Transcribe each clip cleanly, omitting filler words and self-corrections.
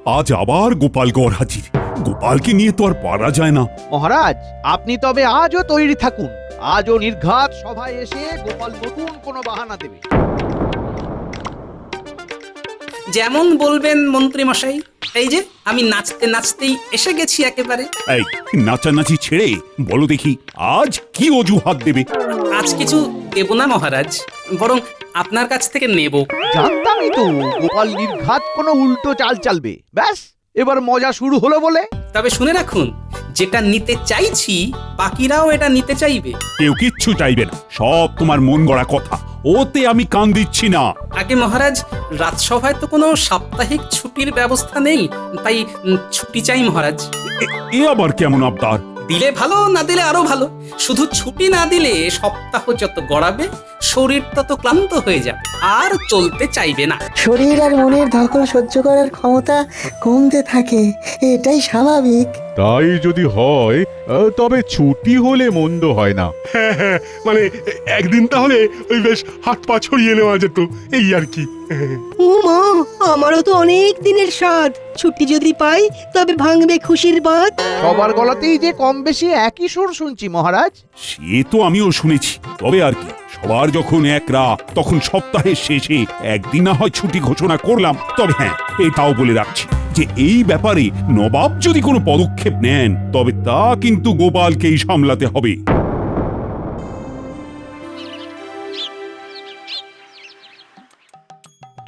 আজ আবার গোপালগড় হাজির। গোপালকে নিয়ে তো আর পারা যায় না। মহারাজ, আপনি তবে আজও তৈরি থাকুন। আজও নির্ঘাত সভায় এসে গোপাল নতুন কোনো বাহানা দেবে। যেমন বলবেন মন্ত্রী মশাই। এই যে আমি নাচতে নাচতেই এসে গেছি একেবারে। এই নাচানাচি ছেড়ে বলো দেখি, আজ কি অজুহাত দেবে? আজ কিছু দেব না মহারাজ, বরং আপনার কাছ থেকে নেব। জানতামই তো গোপাল নির্ঘাত কোনো উল্টো চাল চালবে। ব্যাস, এবার মজা শুরু হলো বলে। তবে শুনে রাখুন, যেটা নিতে চাইছি বাকিরাও এটা নিতে চাইবে। কেউ কিচ্ছু চাইবে না, সব তোমার মন গড়া কথা। ওতে আমি কান দিচ্ছি না। আগে মহারাজ, রাজসভায় তো কোনো সাপ্তাহিক ছুটির ব্যবস্থা নেই, তাই ছুটি চাই মহারাজ। এ আবার কেমন আবদার? দিলে ভালো, না দিলে আরো ভালো। শুধু ছুটি না দিলে সপ্তাহ যত গড়াবে শরীর তত ক্লান্ত হয়ে যাবে, আর চলতে চাইবে না। শরীর আর মনের ধকল সহ্য করার ক্ষমতা কমতে থাকে, এটাই স্বাভাবিক। তাই যদি হয় তবে ছুটি হলে মন্দ হয় না। হ্যাঁ, মানে একদিন তাহলে ওই বেশ হাত পা ছড়িয়ে নেওয়া যেত, এই আর কি। মা, আমারও তো অনেক দিনের স্বাদ। ছুটি যদি পাই তবে ভাঙবে খুশির বাঁধ। সবার গলাতেই যে কম বেশি একই সুর শুনছি মহারাজ। সে তো আমিও শুনেছি, তবে আর কি, সবার যখন এক রাত, তখন সপ্তাহের শেষে একদিন না হয় ছুটি ঘোষণা করলাম। তবে হ্যাঁ, এটাও বলে রাখছি যে এই ব্যাপারে নবাব যদি কোনো পদক্ষেপ নেন, তবে তা কিন্তু গোপালকেই সামলাতে হবে।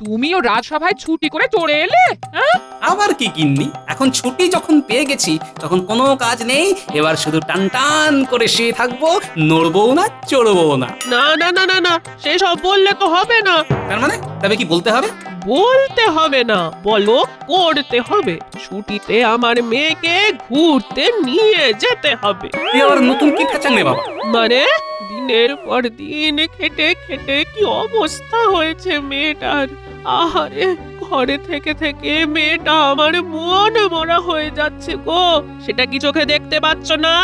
তুমিও রাজসভায় ছুটি করে চলে এলে? হ্যাঁ, আবার কি গিন্নি, এখন ছুটি যখন পেয়ে গেছি তখন কোনো কাজ নেই। এবার শুধু টান টান করে শুয়ে থাকবো, নড়বো না, চড়বো না। না না না না না, সেসব বললে তো হবে না। তার মানে তবে কি বলতে হবে? বলতে হবে না, বলো করতে হবে। ছুটিতে আমার মেয়েকে ঘুরতে নিয়ে যেতে হবে। এ আবার নতুন কি ফেচাংলে বাবা? মানে দিনের পর দিন খেটে খেটে কি অবস্থা হয়েছে মেয়েটার। আহারে, ঘরে থেকে থেকে মেয়েটা আমার মন মরা হয়ে যাচ্ছে গো। সেটা কি চোখে দেখতে পাচ্ছ না?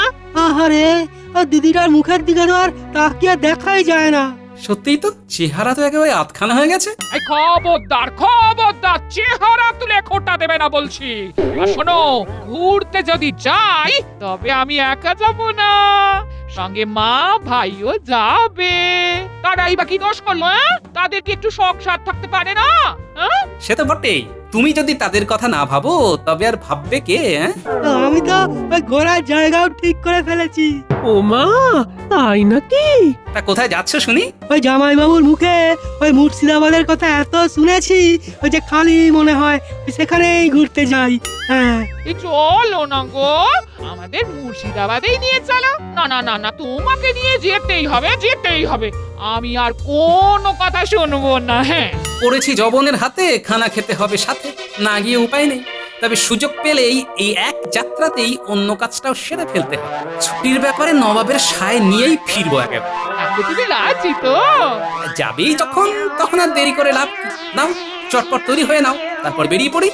আহারে, দিদিটার মুখের দিকে তো আর তাকিয়ে দেখাই যায় না। সত্যিই তো, চেহারা তো একেবারে আতখানা হয়ে গেছে। এই খবরদার খবরদার, চেহারা তুলে খোটা দেবে না বলছি। আর শোনো, ঘুরতে যদি যাই তবে আমি একা যাব না, সঙ্গে মা ভাইও যাবে। তারাই বা কি দোষ করলো? তাদের কি একটু শখ সাথ থাকতে পারে না? সে তো বটেই, তুমি যদি তাদের কথা না ভাবো তবে আর ভাববে কে? আমি তো ওই ঘোরার জায়গাও ঠিক করে ফেলেছি। ও মা, তাই নাকি? তা কোথায় যাচ্ছ শুনি? ওই জামাইবাবুর মুখে ওই মুর্শিদাবাদের কথা এত শুনেছি, ওই যে খালি মনে হয় সেখানেই ঘুরতে যাই। হ্যাঁ, এই চলো না গো, আমাদের মুর্শিদাবাদেই নিয়ে চলো। না না না না, তোমাকে নিয়ে যেতেই হবে, যেতেই হবে। আমি আর কোনো কথা শুনবো না। হ্যাঁ, পড়েছি জবনের হাতে, খানা খেতে হবে সাথে, না গিয়ে উপায় নেই। তবে সুযোগ পেলেই এই এক যাত্রাতেই অন্য কাজটাও সেরে ফেলতে হবে। ছুটির ব্যাপারে নবাবের সায় নিয়েই ফিরবো একেবারে। তাহলে তুমি রাজি তো? যাবেই যখন, তখন আর দেরি করে লাভ কি? নাও, চটপট তৈরি হয়ে নাও, তারপর বেরিয়ে পড়ি।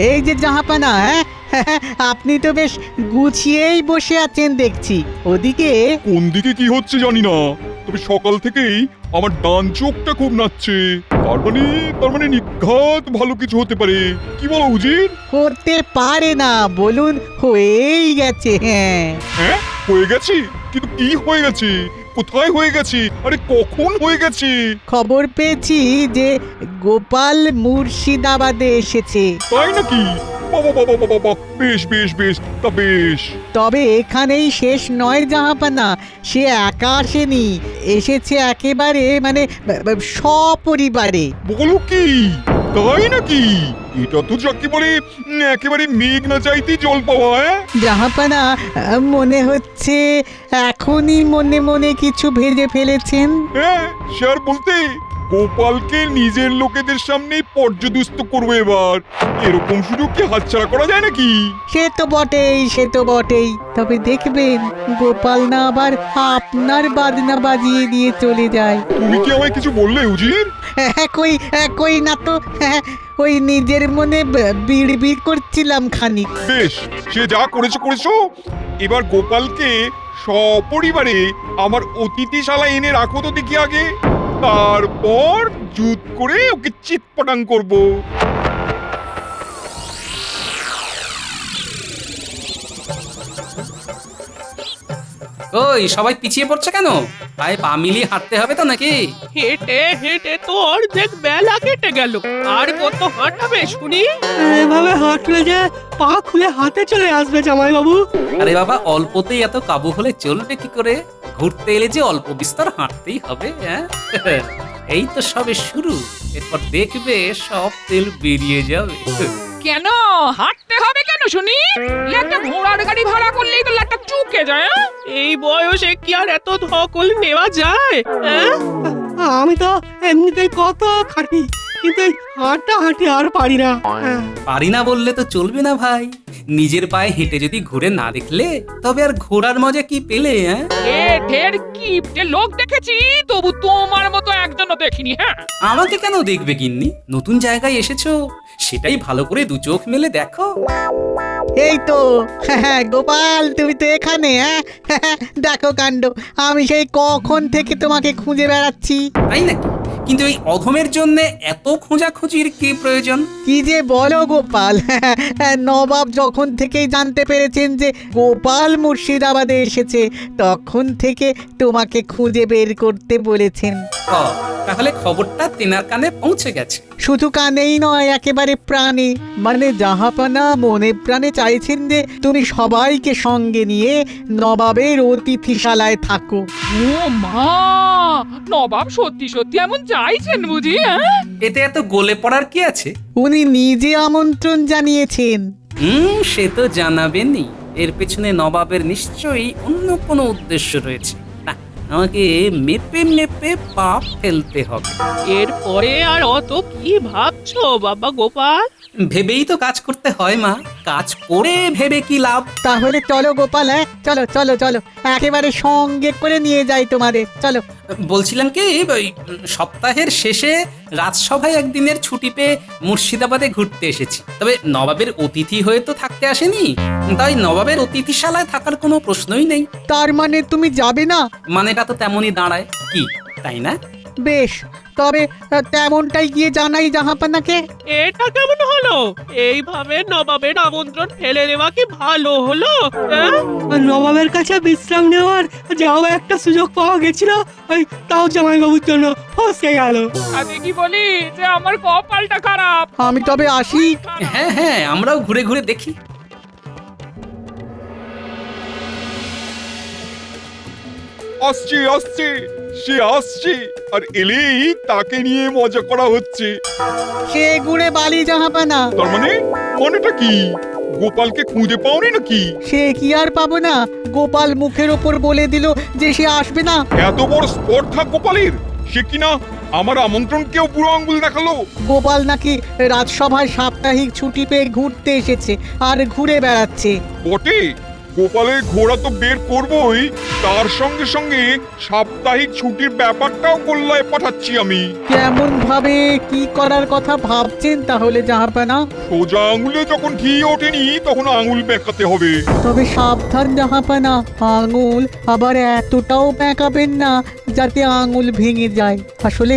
এই যে জাহাপানা, আপনি তো বেশ গুছিয়েই বসে আছেন দেখছি। ওদিকে কোন দিকে কি হচ্ছে জানি না, তবে সকাল থেকেই আমার ডান চোখটা খুব নাচছে। তার মানে নিঘাত ভালো কিছু হতে পারে। কি বলো উজির? করতে পারে না, বলুন হয়েই গেছে। হ্যাঁ, হয়ে গেছে? কিন্তু কি হয়ে গেছে? কোথায় হয়ে গেছে? আরে কখন হয়ে গেছে? খবর পেয়েছি যে গোপাল মুর্শিদাবাদে এসেছে। তাই নাকি? বাবা বাবা বাবা বাবা, বেশ বেশ বেশ, তা বেশ। তবে এখানেই শেষ নয় জাহাপানা, সে একা আসেনি, এসেছে একেবারে মানে সপরিবারে। বলো কি? তাই নাকি? এটা তো যাকে বলে একেবারে মেঘ না চাইতেই জল পাওয়া। জাহাপানা, মনে হচ্ছে এখনই মনে মনে কিছু ভেবে ফেলেছেন। হ্যাঁ, সে আর বলতে, গোপালকে নিজের লোকেদের সামনে পর্যদুস্ত করবে এবার। এরকম সুযোগ কি হাতছাড়া করা যায় নাকি? সে তো বটেই, সে তো বটেই। তবে দেখবেন গোপাল না আবার আপনার বাজনা বাজিয়ে দিয়ে চলে যায়। তুমি কি আমায় কিছু বললে উজির? কই না তো, ওই নিজের মনে বিড়বিড় করছিলাম খানিক। বেশ, সে যা করেছো। এবার গোপালকে সপরিবারে আমার অতিথিশালা এনে রাখো তো দেখি আগে, তারপর জুত করে ওকে চিৎপটাং করব। ওই সবাই পিছিয়ে পড়ছে কেন? পায়ে পা মিলিয়ে হাঁটতে হবে তো নাকি? হেঁটে হেঁটে তো অর্ধেক বেলা কেটে গেল, আর কত হাঁটাবে শুনি? এভাবে হাঁটলে যে পা খুলে হাতে চলে আসবে জামাই বাবু। আরে বাবা, অল্পতেই এত কাবু হলে চলবে কি করে? ঘুরতে এলে যে অল্প বিস্তর হাঁটতেই হবে, হ্যাঁ? এই তো সবে শুরু, এরপর দেখবে সব তেল বেরিয়ে যাবে। কেন হাঁটতে হবে কেন শুনি? একটা ঘোড়ার গাড়ি ভাড়া করলেই তো লাটটা চুকে যায়। হ্যাঁ? এই বয়সে কি আর এত ধকল নেওয়া যায়? হ্যাঁ? আমি তো এমনিতেই কত খাটি, কিন্তু এই হাঁটি আর পারি না। পারি না বললে তো চলবে না ভাই। নিজের পায়ে হেঁটে যদি ঘুরে না দেখলে তবে আর ঘোড়ার মজা কি পেলে? হ্যাঁ, ঢের কিপটে লোক দেখেছি, তবু তোমার মতো একজনও দেখিনি। হ্যাঁ, আমাকে কেন দেখবে গিন্নি? নতুন জায়গায় এসেছো, সেটাই ভালো করে দু চোখ মেলে দেখো। এই তো হ্যাঁ, গোপাল তুমি তো এখানে। হ্যাঁ, দেখো কাণ্ড, আমি সেই কখন থেকে তোমাকে খুঁজে বেড়াচ্ছি। তাই নাকি? কিন্তু এই অধমের জন্য এত খোঁজাখুঁজির কি প্রয়োজন? কি যে বলো গোপাল, নবাব যখন থেকেই জানতে পেরেছেন যে গোপাল মুর্শিদাবাদে এসেছে, তখন থেকে তোমাকে খুঁজে বের করতে বলেছেন। ও, তাহলে খবরটা তেনার কানে পৌঁছে গেছে। শুধু কানেই নয়, একেবারে প্রাণে, মানে জাহাপানা মনে প্রাণে চাইছেন যে তুমি সবাইকে সঙ্গে নিয়ে নবাবের অতিথিশালায় থাকো। ও মা, নবাব সত্যি সত্যি এমন চাইছেন বুঝি? হ্যাঁ, এতে এত গলে পড়ার কি আছে? উনি নিজে আমন্ত্রণ জানিয়েছেন। সে তো জানাবেনই। এর পেছনে নবাবের নিশ্চয়ই অন্য কোনো উদ্দেশ্য রয়েছে। না, আমাকে মেপে মেপে পাপ ফেলতে হবে। এরপরে আর অত কি ভাবছো বাবা গোপাল? ভেবেই তো কাজ করতে হয় মা, কাজ করে ভেবে কি লাভ? তাহলে চলো গোপাল, হ্যাঁ চলো চলো চলো, একেবারে সঙ্গে করে নিয়ে যাই তোমাদের, চলো। বলছিলাম কি, ওই সপ্তাহের শেষে রাজসভায় একদিনের ছুটি পেয়ে মুর্শিদাবাদে ঘুরতে এসেছি। তবে নবাবের অতিথি হয়ে তো থাকতে আসেনি, তাই নবাবের অতিথিশালায় থাকার কোনো প্রশ্নই নেই। তার মানে তুমি যাবে না? মানেটা তো তেমনই দাঁড়ায়, কি তাই না? বেশ, তবে তেমনটাই গিয়ে জানাই জাহাপানাকে। এটা কেমন হলো? এইভাবে নবাবের আমন্ত্রণ ফেলে দেওয়া কি ভালো হলো? হ্যাঁ? আর নবাবের কাছে বিশ্রাম নেওয়ার যাও একটা সুযোগ পাওয়া গেছিল, ওই তাও জামাই বাবুর জন্য ফসকে গেল। আমি কি বলি যে আমার কপালটা খারাপ। আমি তবে আসি। হ্যাঁ হ্যাঁ, আমরাও ঘুরে ঘুরে দেখি। আসছে আসছে, সে আসছে, আর এলেই তাকে নিয়ে মজা করা হচ্ছে। সে গুড়ে বালি জাহাপানা। তার মানে মানেটা কি? গোপালকে খুঁজে পাওনি নাকি? সে কি আর পাবো না? গোপাল মুখের ওপর বলে দিল যে সে আসবে না। এত বড় স্পর্ধা গোপালের, সে কিনা আমার আমন্ত্রণকেও বুড়ো আঙ্গুল দেখালো। গোপাল নাকি রাজসভায় সাপ্তাহিক ছুটি পেয়ে ঘুরতে এসেছে আর ঘুরে বেড়াচ্ছে। বটে, গোপালের ঘোড়া তো বের করবই, তার সঙ্গে সঙ্গে সাপ্তাহিক ছুটির ব্যাপারটাও গোল্লায় পাঠাচ্ছি আমি। কেমন ভাবে কি করার কথা ভাবছেন তাহলে জাহাপানা? সোজা আঙুলে যখন ঘি ওঠেনি তখন আঙুল বেঁকাতে হবে। তবে সাবধান জাহাপানা, আঙুল আবার এতটাও বেঁকাবেন না যাতে আঙুল ভেঙে যায়। আসলে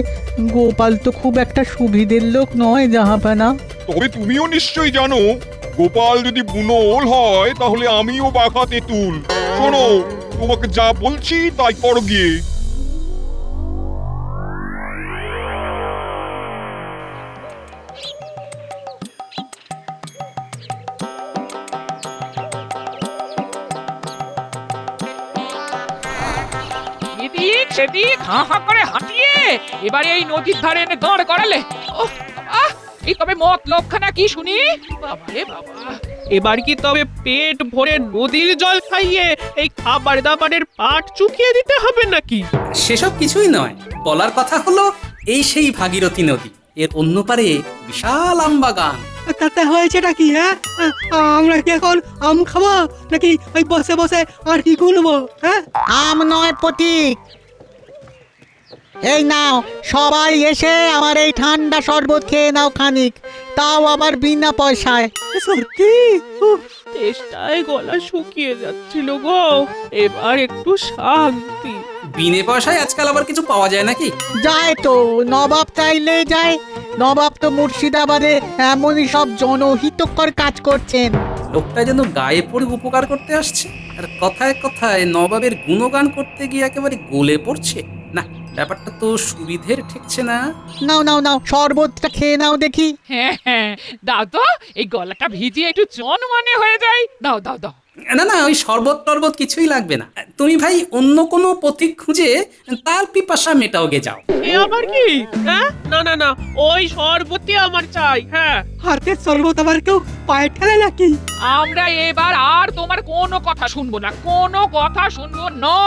গোপাল তো খুব একটা সুবিধের লোক নয় জাহাপানা। তবে তুমিও নিশ্চয়ই জানো, গোপাল যদি বুনো ওল হয় তাহলে আমিও বাঘা তেঁতুল। শোনো, তোমাকে যা বলছি তাই করো গিয়ে। এদিক সেদিক হাঁ হাঁ করে হাঁটিয়ে এবারে এই নদীর ধারে এনে দাঁড় করালে। ওহ, আহ, এই তবে মতলবখানা কি শুনি? বাবারে বাবা, এবার কি তবে পেট ভরে নদীর জল খাইয়ে এই খাবার দাবারের পাট চুকিয়ে দিতে হবে নাকি? সেসব কিছুই নয়, বলার কথা হলো এই সেই ভাগীরথী নদী, এর অন্য পারে বিশাল আম বাগান। তাতে হয়েছেটা কি? হ্যাঁ, আমরা কি এখন আম খাবো নাকি ওই বসে বসে আর কি গুনবো? হ্যাঁ, আম নয় পথিক, এই নাও সবাই এসে আমার এই ঠান্ডা শরবত খেয়ে নাও খানিক, তাও আবার বিনা পয়সায়। সত্যি উফ, চেষ্টায় গলা শুকিয়ে যাচ্ছিল গো, এবার একটু শান্তি। বিনে পয়সায় আজকাল আবার কিছু পাওয়া যায় নাকি? যায় তো, নবাব চাইলে যায়। নবাব তো মুর্শিদাবাদে এমনই সব জনহিতকর কাজ করছেন। লোকটা যেন গায়ে পড়ে উপকার করতে আসছে, আর কথায় কথায় নবাবের গুণগান করতে গিয়ে একেবারে গলে পড়ছে। না, ব্যাপারটা তো সুবিধের ঠেকছে না। নাও নাও নাও, শরবতটা খেয়ে নাও দেখি। হ্যাঁ হ্যাঁ, দাও তো, এই গলাটা ভিজিয়ে একটু জনমনে হয়ে যায়। দাও দাও দাও। না না, ওই শরবত টরবত কিছুই লাগবে না। তুমি ভাই অন্য কোনো পথিক খুঁজে তার পিপাসা মেটাও গে যাও। এ আবার কি? হ্যাঁ, না না না, ওই শরবতই আমার চাই। হ্যাঁ, হাতের শরবত আবার কেউ পায়ে ঠেলে নাকি? আমরা এবার আর তোমার কোনো কথা শুনবো না, কোনো কথা শুনবো না।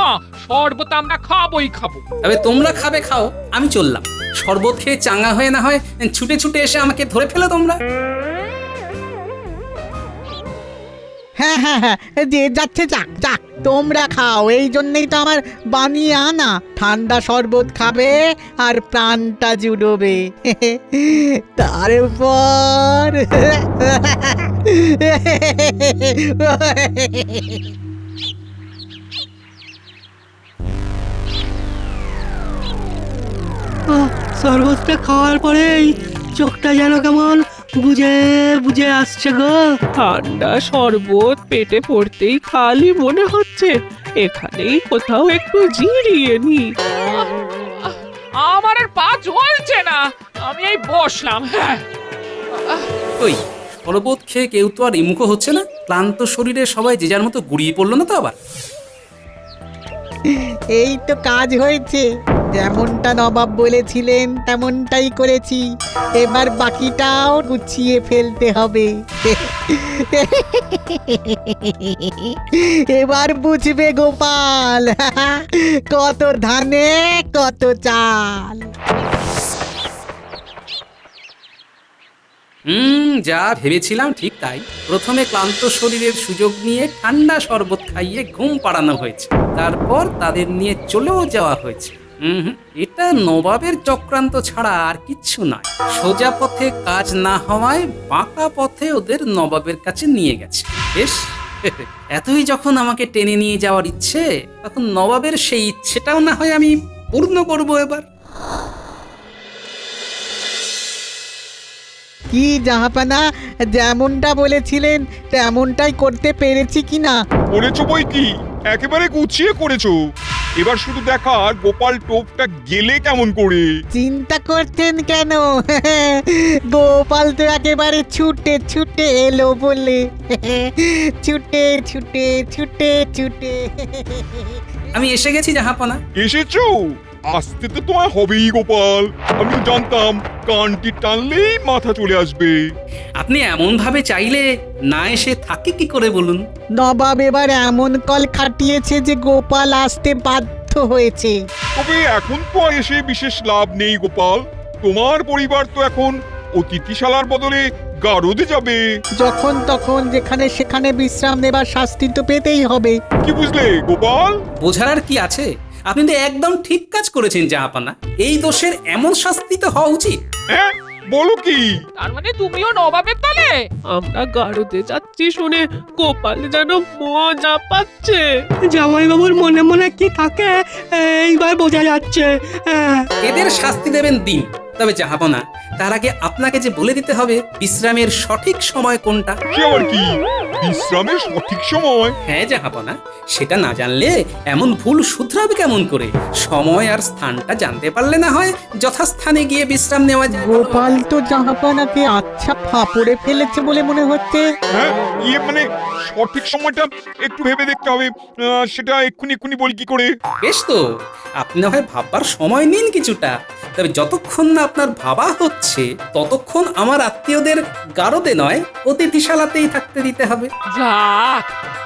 শরবত আমরা খাবোই খাবো। তবে তোমরা খাবে খাও, আমি চললাম। শরবত খেয়ে চাঙ্গা হয়ে না হয় ছুটে ছুটে এসে আমাকে ধরে ফেলো তোমরা। হ্যাঁ হ্যাঁ হ্যাঁ, যে যাচ্ছে যাক যাক, তোমরা খাও, এই জন্যই তো আমার বানিয়ে আনা। ঠান্ডা শরবত খাবে আর প্রাণটা জুড়োবে। তারপর শরবতটা খাওয়ার পরেই চোখটা যেন কেমন বুঝে বুঝে আসছে গো। ঠান্ডা শরবত পেটে পড়তেই খালি মনে হচ্ছে এখানেই কোথাও একটু জিরিয়ে নি। আমার আর পা চলছে না, আমি এই বসলাম। হ্যাঁ, ওই শরবত খেয়ে কেউ তো আর ইমুখো হচ্ছে না। ক্লান্ত শরীরে সবাই যে যার মতো গুড়িয়ে পড়লো না তো আবার? এই তো কাজ হয়েছে, যেমনটা নবাব বলেছিলেন তেমনটাই করেছি। এবার বাকিটাও গুছিয়ে ফেলতে হবে। এবার বুঝবে গোপাল, কত ধানে কত চাল। যা ভেবেছিলাম ঠিক তাই। প্রথমে ক্লান্ত শরীরের সুযোগ নিয়ে ঠান্ডা শরবত খাইয়ে ঘুম পাড়ানো হয়েছে, তারপর তাদের নিয়ে চলেও যাওয়া হয়েছে। এটা নবাবের চক্রান্ত ছাড়া আর কিচ্ছু নয়। সোজা পথে কাজ না হওয়ায় বাঁকা পথে ওদের নবাবের কাছে নিয়ে গেছে। বেশ, এতই যখন আমাকে টেনে নিয়ে যাওয়ার ইচ্ছে, তখন নবাবের সেই ইচ্ছেটাও না হয় আমি পূর্ণ করব এবার। কি জাহাপানা, যেমনটা বলেছিলেন তেমনটাই করতে পেরেছি কিনা? করেছো বই কি, একেবারে গুছিয়ে করেছো। এবার শুধু দেখার গোপাল টোপটা গেলে কেমন করে। চিন্তা করছেন কেন? গোপাল তো একেবারে ছুটে ছুটে এলো বলে। ছুটে ছুটে ছুটে ছুটে। আমি এসে গেছি জাহাপনা। এসেছো? আসতে তো তোমার হবেই গোপাল, আমি তো জানতাম কানটি টানলেই মাথা চলে আসবে। আপনি এমন ভাবে চাইলে না এসে থাকি কি করে বলুন? নবাব এবার এমন কল খাটিয়েছে যে গোপাল আসতে বাধ্য হয়েছে। তবে এখন তো আর এসে বিশেষ লাভ নেই গোপাল। তোমার পরিবার তো এখন অতিথিশালার বদলে গারদে যাবে। যখন তখন যেখানে সেখানে বিশ্রাম নেবার শাস্তি তো পেতেই হবে। কি বুঝলে গোপাল? বোঝার আর কি আছে? আপনি তো একদম ঠিক কাজ করেছেন জাহাপানা। এই দোষের এমন শাস্তি তো হওয়া উচিত। হ্যাঁ, বলো কি? তার মানে তুমিও নবাবের দলে? আমরা গাড়ুতে যাচ্ছি শুনে গোপাল যেন মজা পাচ্ছে। জামাইবাবুর মনে মনে কি থাকে এইবার বোঝা যাচ্ছে। এদের শাস্তি দেবেন দিন, তবে জাহাপনা তার আগে আপনাকে যে বলে দিতে হবে বিশ্রামের সঠিক সময় কোনটা। সে আবার কি? বিশ্রামের সঠিক সময়? হ্যাঁ জাহাপনা, সেটা না জানলে এমন ভুল শুধরাবে কেমন করে? সময় আর স্থানটা জানতে পারলে না হয় যথাস্থানে গিয়ে বিশ্রাম নেওয়া যায়। গোপাল তো জাহাপানাকে আচ্ছা ফাপড়ে ফেলেছে বলে মনে হচ্ছে। হ্যাঁ, মানে সঠিক সময়টা একটু ভেবে দেখতে হবে। সেটা এক্ষুনি বলি কি করে? বেশ তো, আপনি না হয় ভাববার সময় নিন কিছুটা। তবে যতক্ষণ না আপনার ভাবা হচ্ছে ততক্ষণ আমার আত্মীয়দের গারদে নয় অতিথিশালাতেই থাকতে দিতে হবে। যাক,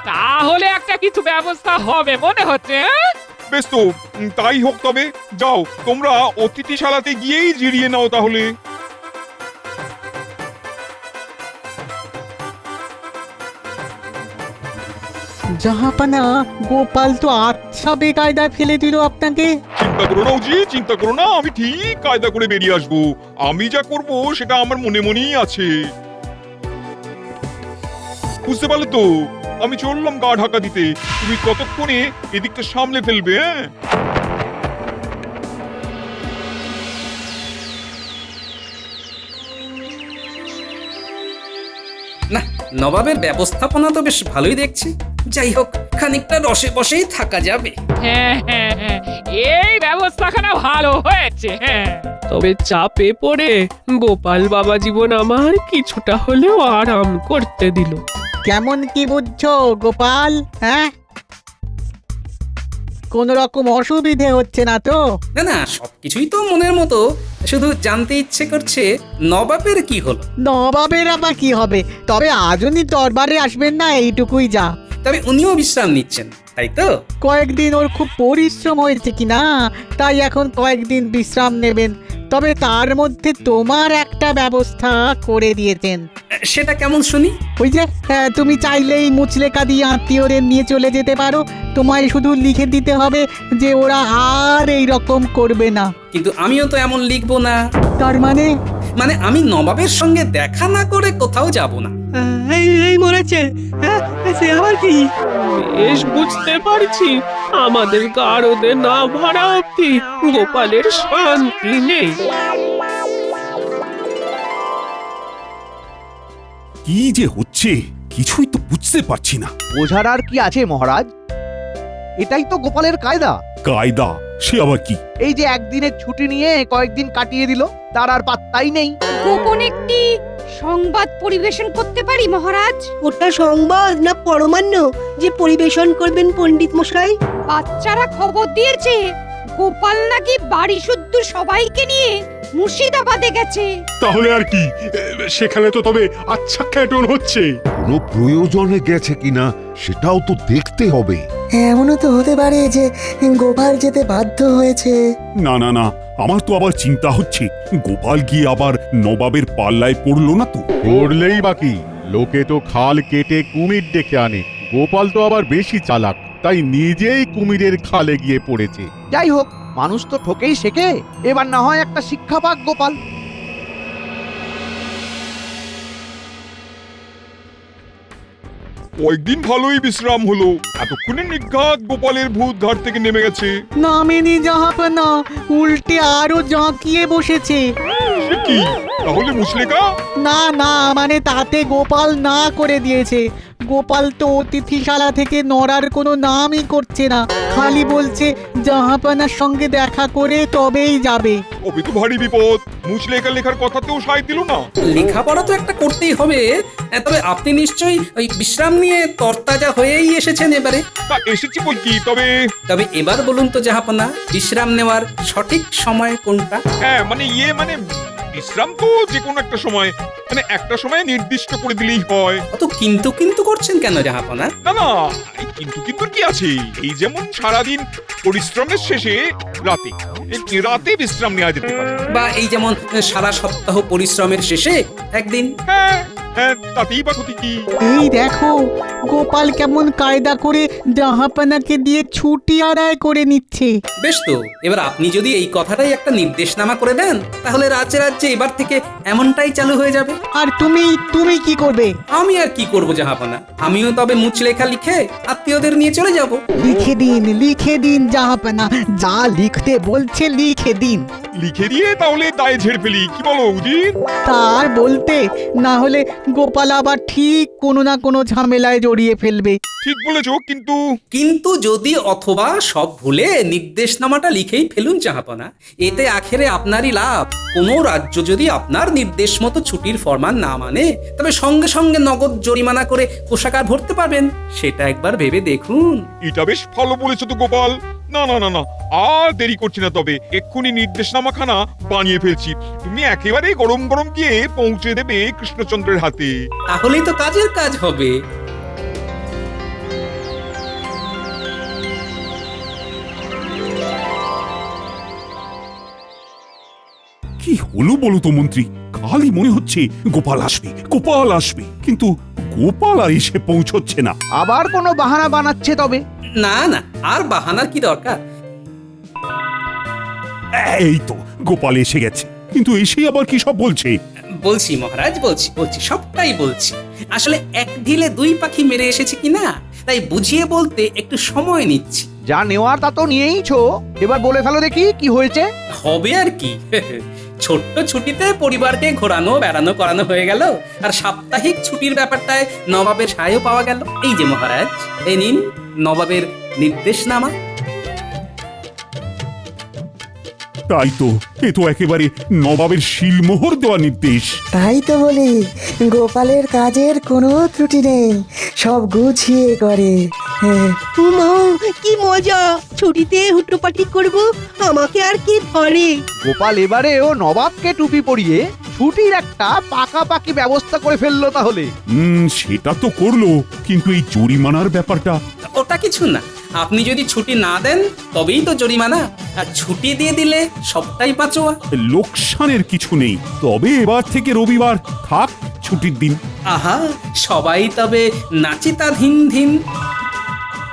তাহলে একটা কিছু ব্যবস্থা হবে মনে হচ্ছে। বেশ তো, তাই হোক। তবে যাও, তোমরা অতিথিশালাতে গিয়েই জিরিয়ে নাও তাহলে। জাহাপানা, গোপাল তো আচ্ছা বেকায়দায় ফেলে দিল আপনাকে। ঠিক চিন্তা করো না উজি, চিন্তা করো না, আমি ঠিক কায়দা করে বেরিয়ে আসবো। আমি যা করব সেটা আমার মনে মনেই আছে। বুঝতে পারলে তো? আমি চললাম গা ঢাকা দিতে, তুমি ততক্ষণে এদিকটা সামলে ফেলবে। হ্যাঁ, না, নবাবের ব্যবস্থাপনা তো বেশ ভালোই দেখছি। যাই হোক, খানিকটা রসে বসেই থাকা যাবে। হ্যাঁ হ্যাঁ হ্যাঁ, এই ব্যবস্থাখানা ভালো হয়েছে। হ্যাঁ, তবে চাপে পড়ে গোপাল বাবা জীবন আমার কিছুটা হলেও আরাম করতে দিল। কেমন কি বুঝছো গোপাল? হ্যাঁ, কোন রকম অসুবিধে হচ্ছে না তো? না না, সবকিছুই তো মনের মতো, শুধু জানতে ইচ্ছে করছে নবাবের কি হলো। নবাবের আবার কি হবে? তবে আজ উনি দরবারে আসবেন না, এইটুকুই যা। তবে উনিও বিশ্রাম নিচ্ছেন, তাই তো? কয়েকদিন ওর খুব পরিশ্রম হয়েছে কি না, তাই এখন কয়েকদিন বিশ্রাম নেবেন। তবে তার মধ্যে তোমার একটা ব্যবস্থা করে দিয়েছেন। সেটা কেমন শুনি? ওই যে তুমি চাইলেই মুচলেকা দিয়ে আত্মীয়দের নিয়ে চলে যেতে পারো। তোমায় শুধু লিখে দিতে হবে যে ওরা আর এই রকম করবে না। কিন্তু আমিও তো এমন লিখবো না। তার মানে? মানে আমি নবাবের সঙ্গে দেখা না করে কোথাও যাব না। এই এই মরেছে। হ্যাঁ, সে আবার কি? বেশ বুঝতে পারছি, আমাদের গারদে না ভরা অব্দি গোপালের শান্তি নেই। কি যে হচ্ছে কিছুই তো বুঝতে পারছি না। বোঝার আর কি আছে মহারাজ? এটাই তো গোপালের কায়দা। কায়দা? সে আবার কি? এই যে একদিনের ছুটি নিয়ে কয়েকদিন কাটিয়ে দিল, তার আর পাত্তাই নেই। গোপন একটি সংবাদ পরিবেশন করতে পারি মহারাজ? ওটা সংবাদ না পরমান্ন যে পরিবেশন করবেন পণ্ডিত মশাই? বাচ্চারা খবর দিয়েছে গোপাল নাকি বাড়ি শুদ্ধ সবাইকে নিয়ে মুর্শিদাবাদে গেছে। তাহলে আর কি, সেখানে তো তবে আচ্ছা খ্যাটন হচ্ছে। কোনো প্রয়োজনে গেছে কিনা সেটাও তো দেখতে হবে। এমনও তো হতে পারে যে গোপাল যেতে বাধ্য হয়েছে। না না না, আমার তো আবার চিন্তা হচ্ছে গোপাল গিয়ে আবার নবাবের পাল্লায় পড়লো না তো? পড়লেই বাকি, লোকে তো খাল কেটে কুমির ডেকে আনে। গোপাল তো আবার বেশি চালাক, তাই নিজেই কুমিরের খালে গিয়ে পড়েছে। যাই হোক, মানুষ তো ঠকেই শেখে, এবার না হয় একটা শিক্ষা পাক গোপাল। কয়েকদিন ভালোই বিশ্রাম হলো। এতক্ষণে নিঘাত গোপালের ভূত ঘাট থেকে নেমে গেছে। নামেনি জাহাপনা, উল্টে আরো জাঁকিয়ে বসেছে। সে কি? তাহলে মুচলেকা? না না, মানে তাতে গোপাল না করে দিয়েছে। গোপাল তো অতিথিশালা থেকে নড়ার কোনো নামই করছে না, খালি বলছে জাহাপানার সঙ্গে দেখা করে তবেই যাবে। ওবে তো ভারী বিপদ। মুচলেকা লেখার কথাতেও সায় দিল না। লেখাপড়া তো একটা করতেই হবে। তবে আপনি নিশ্চয়ই ওই বিশ্রাম নিয়ে তরতাজা হয়েই এসেছেন এবারে। তা এসেছি বই কি, তবে এবার বলুন তো জাহাপনা, বিশ্রাম নেওয়ার সঠিক সময় কোনটা? হ্যাঁ মানে মানে বিশ্রাম তো যে কোনো একটা সময়, মানে একটা সময় নির্দিষ্ট করে দিলেই হয়। অত কিন্তু কিন্তু করছেন কেন জাহাপনা? না না, এই কিন্তু কি আছে? এই যেমন সারাদিন পরিশ্রমের শেষে রাতে বিশ্রাম নেওয়া যেতে পারে। বা এই যেমন সারা সপ্তাহ পরিশ্রমের শেষে একদিন। হ্যাঁ হ্যাঁ, তাতেই বা ক্ষতি কি? এই দেখো, গোপাল কেমন কায়দা করে জাহাপানাকে দিয়ে ছুটি আদায় করে নিচ্ছে। বেশ তো, এবার আপনি যদি এই কথাটাই একটা নির্দেশনামা করে দেন, তাহলে রাজ্যে রাজ্যে এবার থেকে এমনটাই চালু হয়ে যাবে। আর তুমি কি করবে? আমি আর কি করব জাহাপনা, আমিও তবে মুচলেখা লিখে আত্মীয়দের নিয়ে চলে যাব। লিখে দিন জাহাপানা, যা লিখতে বলছে লিখে দিন। লিখে দিয়ে তাহলে দায়ে ঝেড়ে ফেলি, কি বলো উজির? তার বলতে, না হলে গোপাল আবার ঠিক কোনো না কোনো ঝামেলায় জড়িয়ে ফেলবে। ঠিক বলেছো, কিন্তু যদি অথবা সব ভুলে নির্দেশনামাটা লিখেই ফেলুন জাহাপনা, এতে আখেরে আপনারই লাভ। কোনো রাজ্য যদি আপনার নির্দেশ মতো ছুটির ফরমান না মানে, তবে সঙ্গে সঙ্গে নগদ জরিমানা করে কোষাগার ভরতে পারবেন। সেটা একবার ভেবে দেখুন। এটা বেশ ভালো বলেছো তো গোপাল। না না না না, আর দেরি করছি না, তবে এক্ষুনি নির্দেশনামাখানা বানিয়ে ফেলছি। তুমি একেবারে গরম গরম গিয়ে পৌঁছে দেবে কৃষ্ণচন্দ্রের হাতে। তাহলেই তো কাজের কাজ হবে। কি হলো বলো তো মন্ত্রী? খালি মনে হচ্ছে গোপাল আসবে, কিন্তু গোপাল আর এসে পৌঁছচ্ছে না। আবার কোনো বাহানা বানাচ্ছে তবে। না না, আর বাহানার কি দরকার? এই তো গোপাল এসে গেছে, কিন্তু এসেই আবার কি সব বলছে। বলছি মহারাজ, বলছি সবটাই বলছি। আসলে এক ঢিলে দুই পাখি মেরে এসেছে কিনা, তাই বুঝিয়ে বলতে একটু সময় নিচ্ছি। যা নেওয়ার তা তো নিয়েইছো, এবার বলে ফেলো দেখি কি হয়েছে। হবে আর কি, ছোট্ট ছুটিতে পরিবারকে ঘোরানো বেড়ানো করানো হয়ে গেল, আর সাপ্তাহিক ছুটির ব্যাপারটায় নবাবের সাহায্য পাওয়া গেল। এই যে মহারাজ, এই নিন নবাবের নির্দেশনামা। তাই তো, এ তো একেবারে নবাবের শিলমোহর দেওয়া নির্দেশ। তাই তো বলি, গোপালের কাজের কোনো ত্রুটি নেই, সব গুছিয়ে করে। হ্যাঁ, মা কি মজা, ছুটিতে হুটোপাটি করব, আমাকে আর কি ধরে। গোপাল এবারেও নবাবকে টুপি পরিয়ে ছুটির একটা পাকাপাকি ব্যবস্থা করে ফেললো তাহলে। সেটা তো করলো, কিন্তু এই জরিমানার ব্যাপারটা। ওটা কিছু না, আপনি যদি ছুটি না দেন তবেই তো জরিমানা, আর ছুটি দিয়ে দিলে সবটাই পাঁচোয়া। লোকসানের কিছু নেই, তবে এবার থেকে রবিবার থাক ছুটির দিন। আহা, সবাই তবে নাচিতা ধিন ধিন।